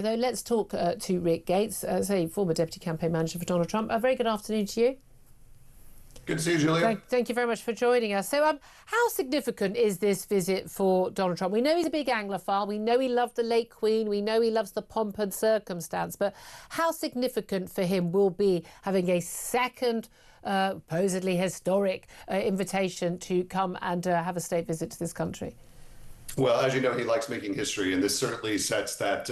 Though, let's talk to Rick Gates, as a former deputy campaign manager for Donald Trump. A very good afternoon to you. Good to see you, Julia. Thank you very much for joining us. So, how significant is this visit for Donald Trump? We know he's a big Anglophile. We know he loved the late Queen. We know he loves the pomp and circumstance. But how significant for him will be having a second, supposedly historic invitation to come and have a state visit to this country? Well, as you know, he likes making history, and this certainly sets that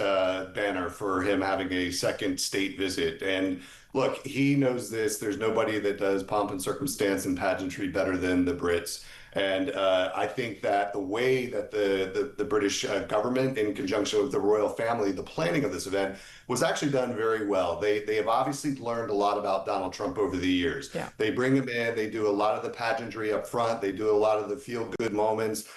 banner for him having a second state visit. And look, he knows this. There's nobody that does pomp and circumstance and pageantry better than the Brits. And I think that the way that the British government, in conjunction with the royal family, the planning of this event was actually done very well. They have obviously learned a lot about Donald Trump over the years. Yeah. They bring him in. They do a lot of the pageantry up front. They do a lot of the feel-good moments,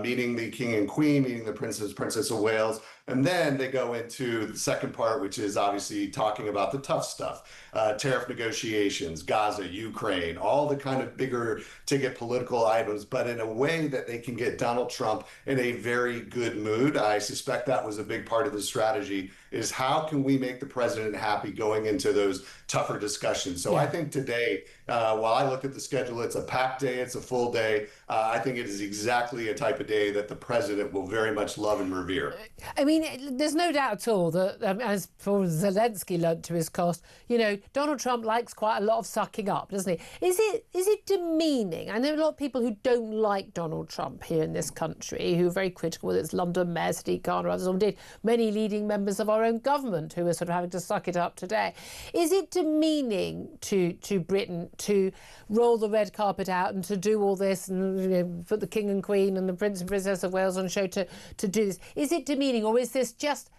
meeting the king and queen, meeting the princess of Wales. And then they go into the second part, which is obviously talking about the tough stuff, tariff negotiations, Gaza, Ukraine, all the kind of bigger ticket political items, but in a way that they can get Donald Trump in a very good mood. I suspect that was a big part of the strategy, is how can we make the president happy going into those tougher discussions. So yeah. I think today, while I look at the schedule, it's a packed day, it's a full day. I think it is exactly a type of day that the president will very much love and revere. I mean, there's no doubt at all that, as poor Zelensky learnt to his cost, you know, Donald Trump likes quite a lot of sucking up, doesn't he? Is it demeaning? I know a lot of people who don't like Donald Trump here in this country, who are very critical, whether it's London Mayor Sadiq Khan or others, or indeed many leading members of our own government who are sort of having to suck it up today. Is it demeaning to Britain to roll the red carpet out and to do all this and, you know, put the King and Queen and the Prince and Princess of Wales on show to do this? Is it demeaning, or is this just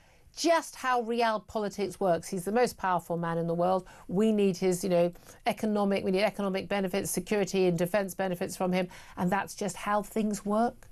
how real politics works? He's the most powerful man in the world. We need his, we need economic benefits, security and defence benefits from him, and that's just how things work.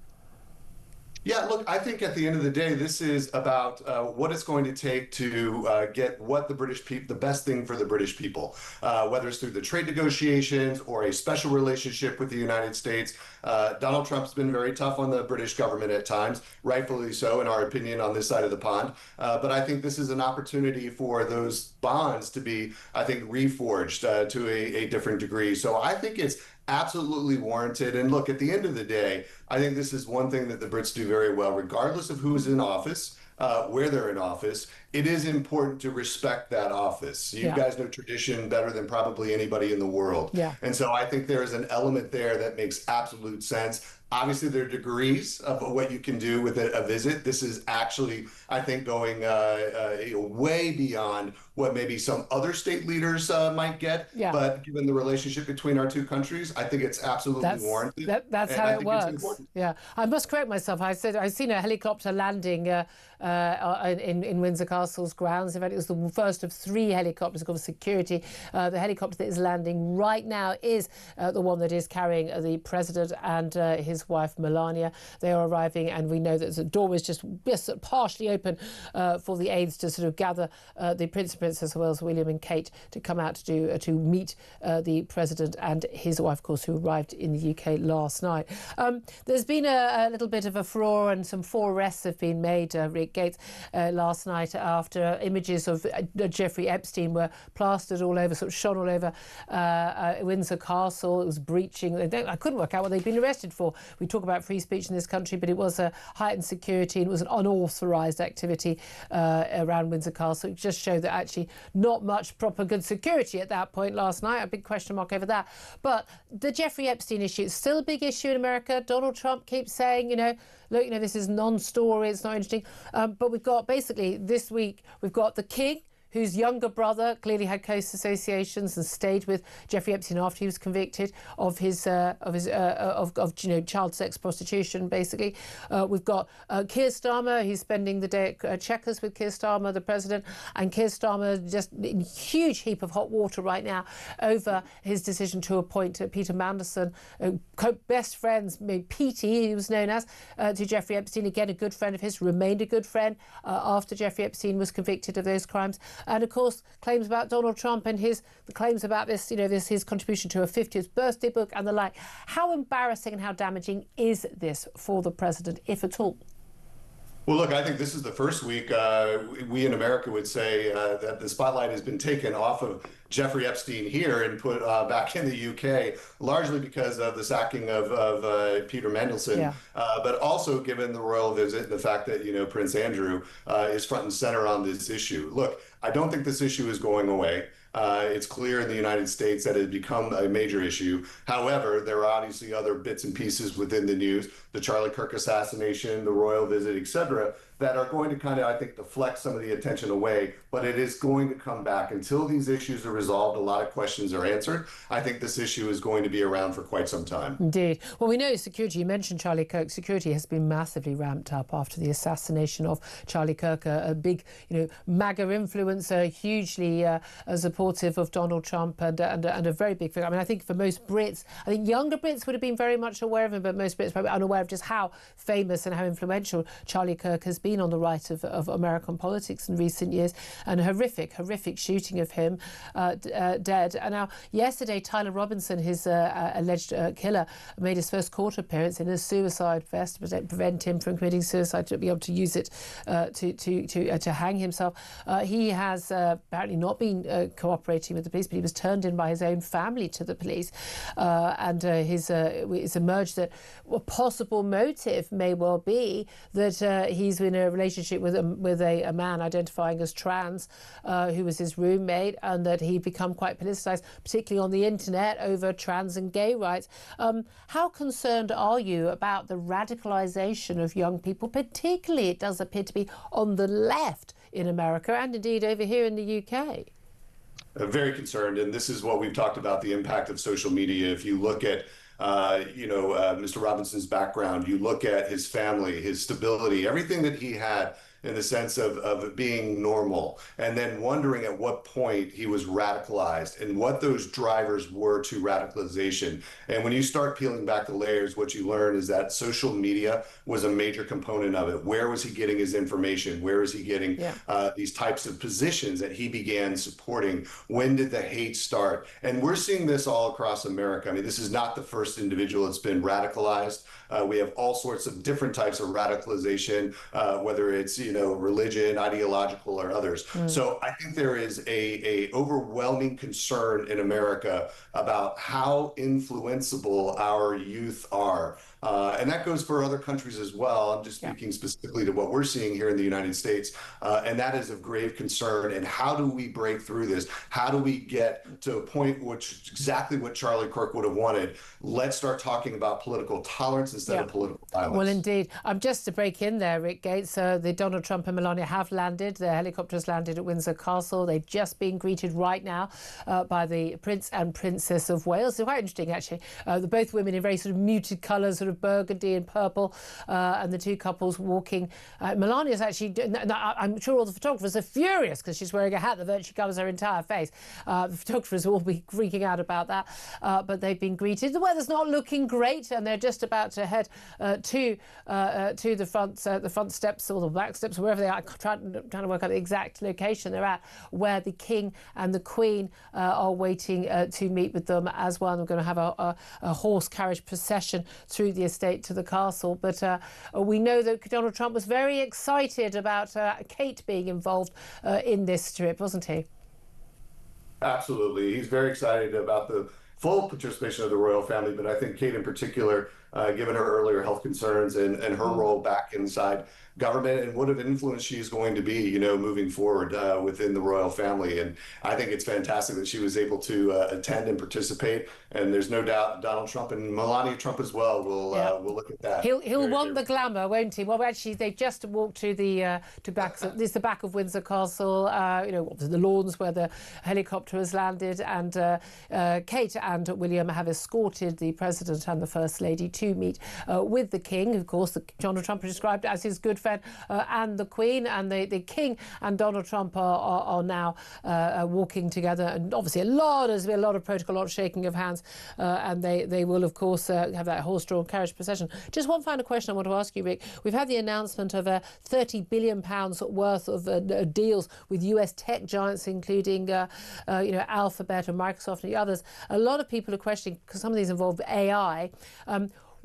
Yeah, look, I think at the end of the day, this is about what it's going to take to get what the British people, the best thing for the British people, whether it's through the trade negotiations or a special relationship with the United States. Donald Trump's been very tough on the British government at times, rightfully so, in our opinion, on this side of the pond. But I think this is an opportunity for those bonds to be, I think, reforged to a different degree. So I think it's absolutely warranted. And look, at the end of the day, I think this is one thing that the Brits do very well, regardless of who's in office, where they're in office. It is important to respect that office. You guys know tradition better than probably anybody in the world. Yeah. And so I think there is an element there that makes absolute sense. Obviously, there are degrees of what you can do with a visit. This is actually, I think, going way beyond what maybe some other state leaders might get. Yeah. But given the relationship between our two countries, I think it's absolutely warranted. That's how it works. Yeah. I must correct myself. I said I've seen a helicopter landing in Windsor Castle's grounds. In fact, it was the first of 3 helicopters called security. The helicopter that is landing right now is the one that is carrying the president and his wife Melania. They are arriving, and we know that the door was just partially open for the aides to sort of gather the Prince and Princess of Wales, William and Kate, to come out to meet the president and his wife, of course, who arrived in the UK last night. There's been a little bit of a furore, and some 4 arrests have been made, Rick Gates, last night after images of Jeffrey Epstein were plastered all over, sort of shone all over Windsor Castle. It was breaching. I couldn't work out what they'd been arrested for. We talk about free speech in this country, but it was a heightened security, and it was an unauthorised activity around Windsor Castle. It just showed that actually not much proper good security at that point last night. A big question mark over that. But the Jeffrey Epstein issue is still a big issue in America. Donald Trump keeps saying, look, this is non-story, it's not interesting. But we've got, basically, this week, we've got the king, whose younger brother clearly had close associations and stayed with Jeffrey Epstein after he was convicted of his child sex prostitution. Basically, we've got Keir Starmer. He's spending the day at Chequers with Keir Starmer, the president, and Keir Starmer just in a huge heap of hot water right now over his decision to appoint Peter Mandelson, best friends, Petey, he was known as, to Jeffrey Epstein. Again, a good friend of his, remained a good friend after Jeffrey Epstein was convicted of those crimes. And of course, claims about Donald Trump and the claims about this, his contribution to a 50th birthday book and the like. How embarrassing and how damaging is this for the president, if at all? Well, look, I think this is the first week we in America would say that the spotlight has been taken off of Jeffrey Epstein here and put back in the UK, largely because of the sacking of Peter Mandelson, Yeah. but also given the royal visit and the fact that, Prince Andrew is front and center on this issue. Look, I don't think this issue is going away. It's clear in the United States that it has become a major issue. However, there are obviously other bits and pieces within the news, the Charlie Kirk assassination, the royal visit, et cetera, that are going to kind of, I think, deflect some of the attention away, but it is going to come back. Until these issues are resolved, a lot of questions are answered. I think this issue is going to be around for quite some time. Indeed. Well, we know security, you mentioned Charlie Kirk, security has been massively ramped up after the assassination of Charlie Kirk, a big, MAGA influencer, hugely supportive of Donald Trump and a very big figure. I mean, I think for most Brits, I think younger Brits would have been very much aware of him, but most Brits probably unaware of just how famous and how influential Charlie Kirk has been on the right of American politics in recent years, and horrific shooting of him dead. And now yesterday Tyler Robinson, his alleged killer, made his first court appearance in a suicide vest to prevent him from committing suicide, to be able to use it to hang himself. He has apparently not been cooperating with the police, but he was turned in by his own family to the police, and it's emerged that a possible motive may well be that he's in a relationship with a man identifying as trans, who was his roommate, and that he'd become quite politicised, particularly on the internet, over trans and gay rights. How concerned are you about the radicalisation of young people, particularly it does appear to be on the left in America and indeed over here in the UK? Very concerned, and this is what we've talked about, the impact of social media. If you look at Mr. Robinson's background, you look at his family, his stability, everything that he had in the sense of being normal, and then wondering at what point he was radicalized and what those drivers were to radicalization. And when you start peeling back the layers, what you learn is that social media was a major component of it. Where was he getting his information? Where is he getting these types of positions that he began supporting? When did the hate start? And we're seeing this all across America. I mean, this is not the first individual that's been radicalized. We have all sorts of different types of radicalization, whether it's religion, ideological, or others. So I think there is a overwhelming concern in America about how influenceable our youth are. And that goes for other countries as well. I'm just speaking specifically to what we're seeing here in the United States. And that is of grave concern. And how do we break through this? How do we get to a point which exactly what Charlie Kirk would have wanted? Let's start talking about political tolerance instead of political violence. Well, indeed. Just to break in there, Rick Gates, the Donald Trump and Melania have landed. Their helicopters landed at Windsor Castle. They've just been greeted right now by the Prince and Princess of Wales. It's quite interesting, actually. Both women in very sort of muted colours, sort of burgundy and purple, and the two couples walking. Melania's actually, I'm sure all the photographers are furious because she's wearing a hat that virtually covers her entire face. The photographers will all be freaking out about that, but they've been greeted. The weather's not looking great, and they're just about to head to the front steps or the back steps, wherever they are. Trying to work out the exact location they're at, where the King and the Queen are waiting to meet with them as well. We're going to have a horse carriage procession through the estate to the castle. But we know that Donald Trump was very excited about Kate being involved in this trip, wasn't he? Absolutely. He's very excited about the full participation of the royal family, but I think Kate in particular, given her earlier health concerns and her role back inside government and what an influence she's going to be, moving forward within the royal family. And I think it's fantastic that she was able to attend and participate. And there's no doubt Donald Trump and Melania Trump as well will look at that. He'll want the glamour, won't he? Well, actually, they've just walked to the back. This is the back of Windsor Castle. The lawns where the helicopter has landed, and Kate and William have escorted the President and the First Lady to meet with the King, of course, Donald Trump described as his good friend, and the Queen, and the King and Donald Trump are now walking together, and obviously there's been a lot of protocol, a lot of shaking of hands, and they will of course have that horse-drawn carriage procession. Just one final question I want to ask you, Rick. We've had the announcement of £30 billion worth of deals with US tech giants, including Alphabet and Microsoft and the others. A lot of people are questioning, because some of these involve AI.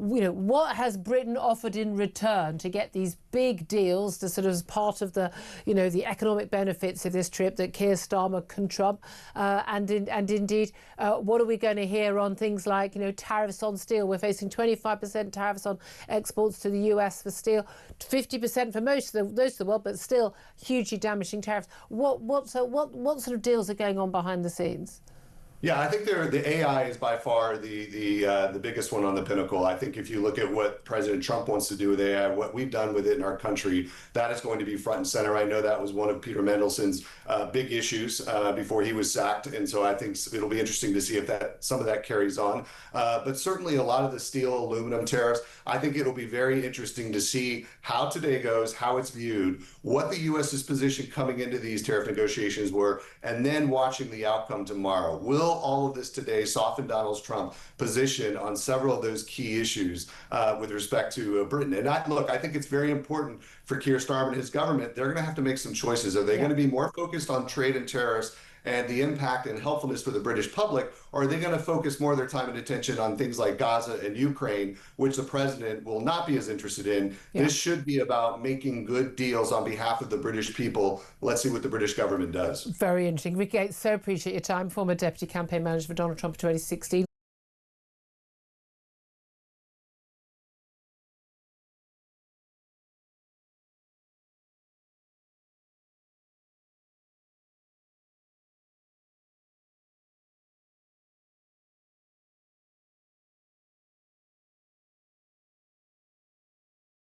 what has Britain offered in return to get these big deals, to sort of as part of the, the economic benefits of this trip that Keir Starmer can trump, and indeed, what are we going to hear on things like, tariffs on steel? We're facing 25% tariffs on exports to the US for steel, 50% for most of the world, but still hugely damaging tariffs. What sort of deals are going on behind the scenes? Yeah, I think the AI is by far the biggest one on the pinnacle. I think if you look at what President Trump wants to do with AI, what we've done with it in our country, that is going to be front and center. I know that was one of Peter Mandelson's big issues before he was sacked, and so I think it'll be interesting to see if some of that carries on. But certainly a lot of the steel, aluminum tariffs, I think it'll be very interesting to see how today goes, how it's viewed, what the U.S.'s position coming into these tariff negotiations were, and then watching the outcome tomorrow. Will all of this today soften Donald Trump's position on several of those key issues with respect to Britain? And I think it's very important for Keir Starmer and his government. They're going to have to make some choices. Are they going to be more focused on trade and tariffs and the impact and helpfulness for the British public, or are they going to focus more of their time and attention on things like Gaza and Ukraine, which the president will not be as interested in? Yeah. This should be about making good deals on behalf of the British people. Let's see what the British government does. Very interesting. Ricky, so appreciate your time. Former Deputy Campaign Manager for Donald Trump in 2016.